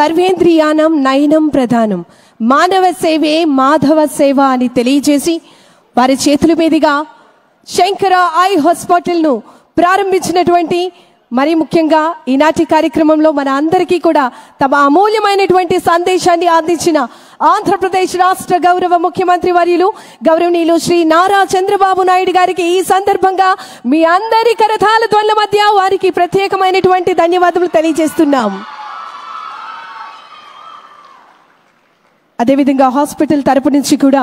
సర్వేంద్రియానం నయనం ప్రధానం, మానవ సేవే మాధవ సేవ అని తెలియజేసి వారి చేతుల మీదుగా శంకర ఐ హాస్పిటల్ను ప్రారంభించినటువంటి, మరి ముఖ్యంగా ఈనాటి కార్యక్రమంలో మన అందరికీ కూడా తమ అమూల్యమైనటువంటి సందేశాన్ని అందించిన ఆంధ్రప్రదేశ్ రాష్ట్ర గౌరవ ముఖ్యమంత్రి వర్యులు గౌరవనీయులు శ్రీ నారా చంద్రబాబు నాయుడు గారికి ఈ సందర్భంగా మీ అందరి కరతాళ ధ్వనుల మధ్య వారికి ప్రత్యేకమైనటువంటి ధన్యవాదాలు తెలియజేస్తున్నాం. అదేవిధంగా హాస్పిటల్ తరపు నుంచి కూడా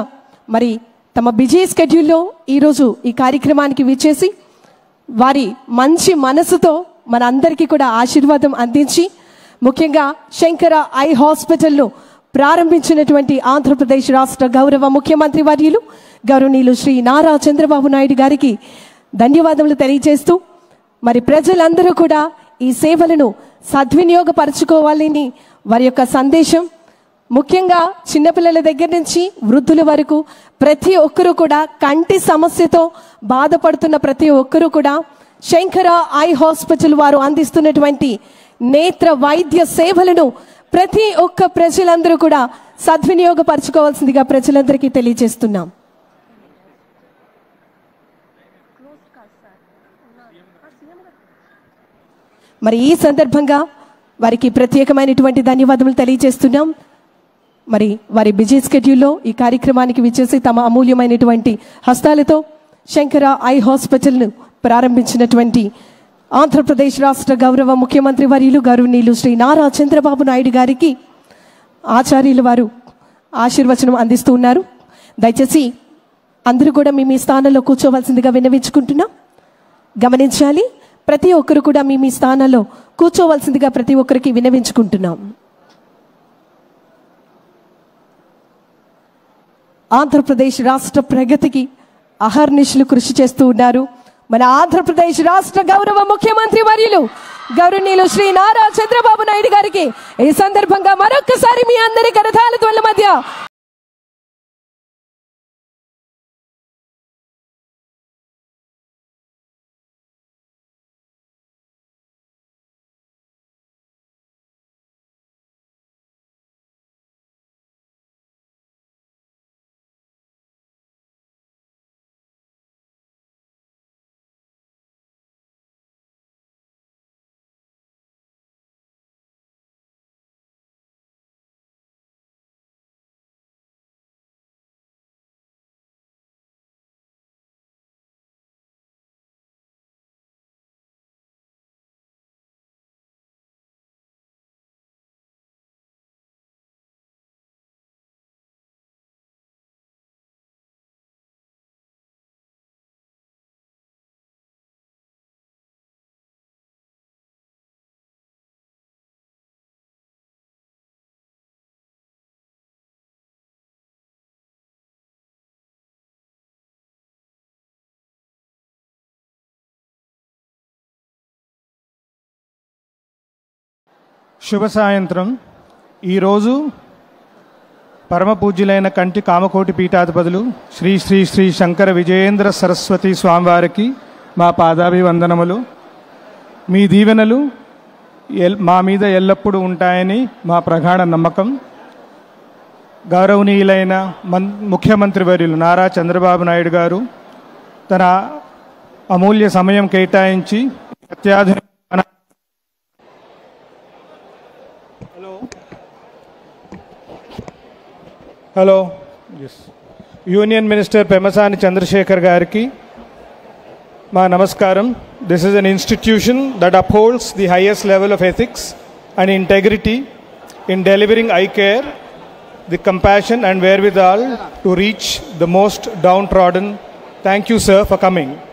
మరి తమ బిజీ స్కెడ్యూల్లో ఈరోజు ఈ కార్యక్రమానికి విచ్చేసి వారి మంచి మనసుతో మన అందరికీ కూడా ఆశీర్వాదం అందించి ముఖ్యంగా శంకర ఐ హాస్పిటల్ను ప్రారంభించినటువంటి ఆంధ్రప్రదేశ్ రాష్ట్ర గౌరవ ముఖ్యమంత్రి వర్యులు గౌరవనీయులు శ్రీ నారా చంద్రబాబు నాయుడు గారికి ధన్యవాదములు తెలియజేస్తూ మరి ప్రజలందరూ కూడా ఈ సేవలను సద్వినియోగపరచుకోవాలని వారి యొక్క సందేశం, ముఖ్యంగా చిన్నపిల్లల దగ్గర నుంచి వృద్ధుల వరకు ప్రతి ఒక్కరూ కూడా కంటి సమస్యతో బాధపడుతున్న ప్రతి ఒక్కరూ కూడా శంకర ఐ హాస్పిటల్ వారు అందిస్తున్నటువంటి నేత్ర వైద్య సేవలను ప్రతి ఒక్క ప్రజలందరూ కూడా సద్వినియోగపరచుకోవాల్సిందిగా ప్రజలందరికీ తెలియజేస్తున్నాం. మరి ఈ సందర్భంగా వారికి ప్రత్యేకమైనటువంటి ధన్యవాదాలు తెలియజేస్తున్నాం. మరి వారి బిజీ స్కెడ్యూల్లో ఈ కార్యక్రమానికి విచ్చేసి తమ అమూల్యమైనటువంటి హస్తాలతో శంకర ఐ హాస్పిటల్ను ప్రారంభించినటువంటి ఆంధ్రప్రదేశ్ రాష్ట్ర గౌరవ ముఖ్యమంత్రి వర్యులు గౌరవనీయులు శ్రీ నారా చంద్రబాబు నాయుడు గారికి ఆచార్యులు వారు ఆశీర్వచనం అందిస్తూ ఉన్నారు. దయచేసి అందరూ కూడా మీ స్థానంలో కూర్చోవలసిందిగా విన్నవించుకుంటున్నాం. గమనించాలి, ప్రతి ఒక్కరు కూడా మీ స్థానంలో కూర్చోవలసిందిగా ప్రతి ఒక్కరికి విన్నవించుకుంటున్నాం. ఆంధ్రప్రదేశ్ రాష్ట్ర ప్రగతికి అహర్నిశలు కృషి చేస్తూ ఉన్నారు మన ఆంధ్రప్రదేశ్ రాష్ట్ర గౌరవ ముఖ్యమంత్రి వర్యులు గౌరవనీయులు శ్రీ నారా చంద్రబాబు నాయుడు గారికి ఈ సందర్భంగా మరొక్కసారి మీ అందరి కరతాళ ధ్వనుల మధ్య శుభ సాయంత్రం. ఈరోజు పరమ పూజ్యులైన కంటి కామకోటి పీఠాధిపతులు శ్రీ శ్రీ శ్రీ శంకర విజయేంద్ర సరస్వతి స్వామివారికి మా పాదాభివందనములు. మీ దీవెనలు మా మీద ఎల్లప్పుడూ ఉంటాయని మా ప్రగాఢ నమ్మకం. గౌరవనీయులైన ముఖ్యమంత్రి వర్యులు నారా చంద్రబాబు నాయుడు గారు తన అమూల్య సమయం కేటాయించి అత్యాధునిక యూనియన్ మినిస్టర్ పెమ్మసాని చంద్రశేఖర్ గారికి మా నమస్కారం. This is an institution that upholds the highest level of ethics and integrity in delivering eye care, the compassion and wherewithal to reach the most downtrodden. Thank you, sir, for coming.